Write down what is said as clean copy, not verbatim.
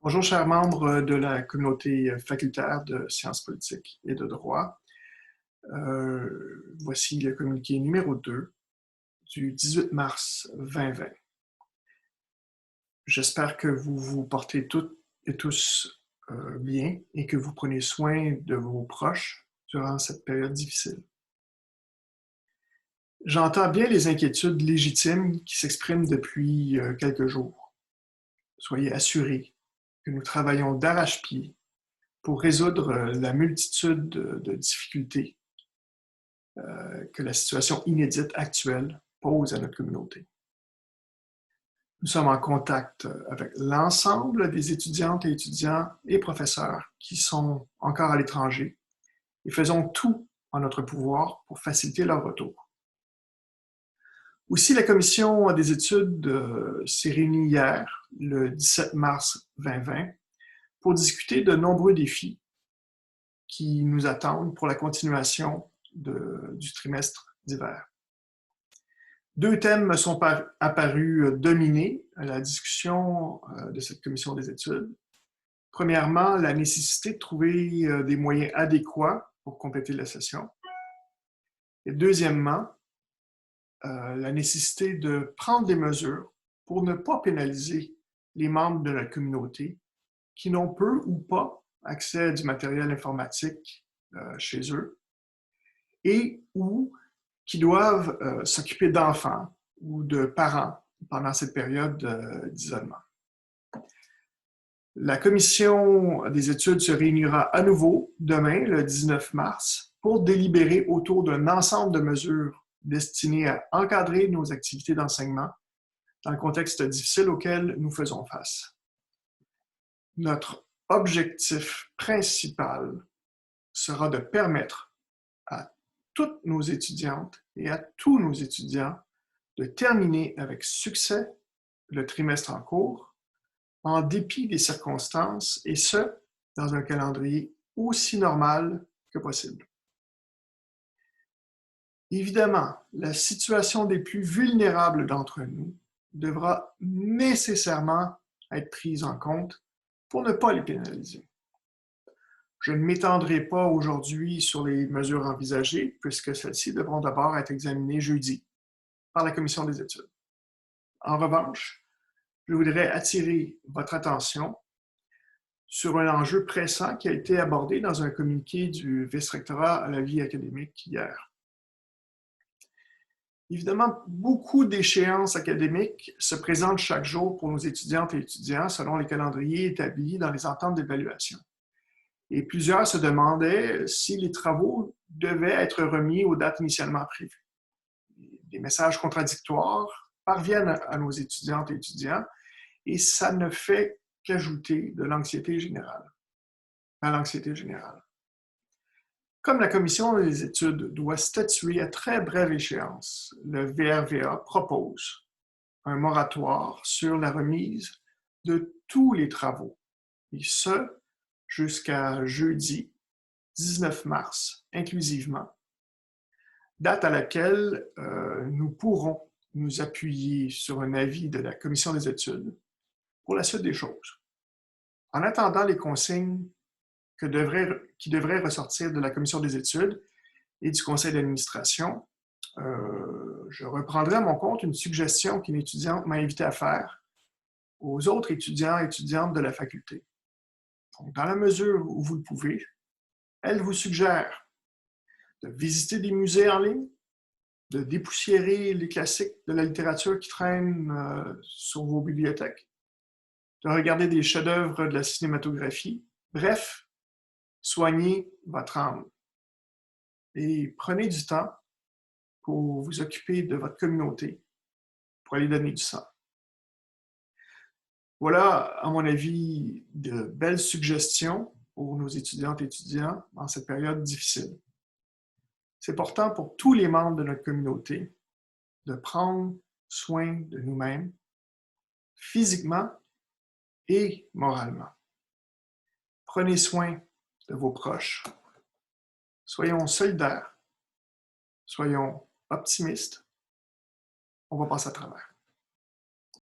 Bonjour, chers membres de la communauté facultaire de sciences politiques et de droit. Voici le communiqué numéro 2 du 18 mars 2020. J'espère que vous vous portez toutes et tous bien et que vous prenez soin de vos proches durant cette période difficile. J'entends bien les inquiétudes légitimes qui s'expriment depuis quelques jours. Soyez assurés que nous travaillons d'arrache-pied pour résoudre la multitude de difficultés que la situation inédite actuelle pose à notre communauté. Nous sommes en contact avec l'ensemble des étudiantes et étudiants et professeurs qui sont encore à l'étranger et faisons tout en notre pouvoir pour faciliter leur retour. Aussi, la commission des études s'est réunie hier, le 17 mars 2020, pour discuter de nombreux défis qui nous attendent pour la continuation du trimestre d'hiver. Deux thèmes me sont apparus dominer la discussion de cette commission des études. Premièrement, la nécessité de trouver des moyens adéquats pour compléter la session. Et deuxièmement, la nécessité de prendre des mesures pour ne pas pénaliser les membres de notre communauté qui n'ont peu ou pas accès à du matériel informatique chez eux et ou qui doivent s'occuper d'enfants ou de parents pendant cette période d'isolement. La commission des études se réunira à nouveau demain, le 19 mars, pour délibérer autour d'un ensemble de mesures destinées à encadrer nos activités d'enseignement dans le contexte difficile auquel nous faisons face. Notre objectif principal sera de permettre à toutes nos étudiantes et à tous nos étudiants de terminer avec succès le trimestre en cours, en dépit des circonstances, et ce, dans un calendrier aussi normal que possible. Évidemment, la situation des plus vulnérables d'entre nous devra nécessairement être prise en compte pour ne pas les pénaliser. Je ne m'étendrai pas aujourd'hui sur les mesures envisagées, puisque celles-ci devront d'abord être examinées jeudi par la commission des études. En revanche, je voudrais attirer votre attention sur un enjeu pressant qui a été abordé dans un communiqué du vice-rectorat à la vie académique hier. Évidemment, beaucoup d'échéances académiques se présentent chaque jour pour nos étudiantes et étudiants selon les calendriers établis dans les ententes d'évaluation. Et plusieurs se demandaient si les travaux devaient être remis aux dates initialement prévues. Des messages contradictoires parviennent à nos étudiantes et étudiants et ça ne fait qu'ajouter à l'anxiété générale. Comme la commission des études doit statuer à très brève échéance, le VRVA propose un moratoire sur la remise de tous les travaux, et ce, jusqu'à jeudi 19 mars, inclusivement, date à laquelle nous pourrons nous appuyer sur un avis de la commission des études pour la suite des choses. En attendant les consignes qui devraient ressortir de la commission des études et du conseil d'administration, je reprendrai à mon compte une suggestion qu'une étudiante m'a invité à faire aux autres étudiants et étudiantes de la faculté. Donc, dans la mesure où vous le pouvez, elle vous suggère de visiter des musées en ligne, de dépoussiérer les classiques de la littérature qui traînent sur vos bibliothèques, de regarder des chefs-d'œuvre de la cinématographie. Bref, soignez votre âme et prenez du temps pour vous occuper de votre communauté, pour aller donner du sang. Voilà, à mon avis, de belles suggestions pour nos étudiantes et étudiants dans cette période difficile. C'est important pour tous les membres de notre communauté de prendre soin de nous-mêmes, physiquement et moralement. Prenez soin de vos proches. Soyons solidaires, soyons optimistes. On va passer à travers.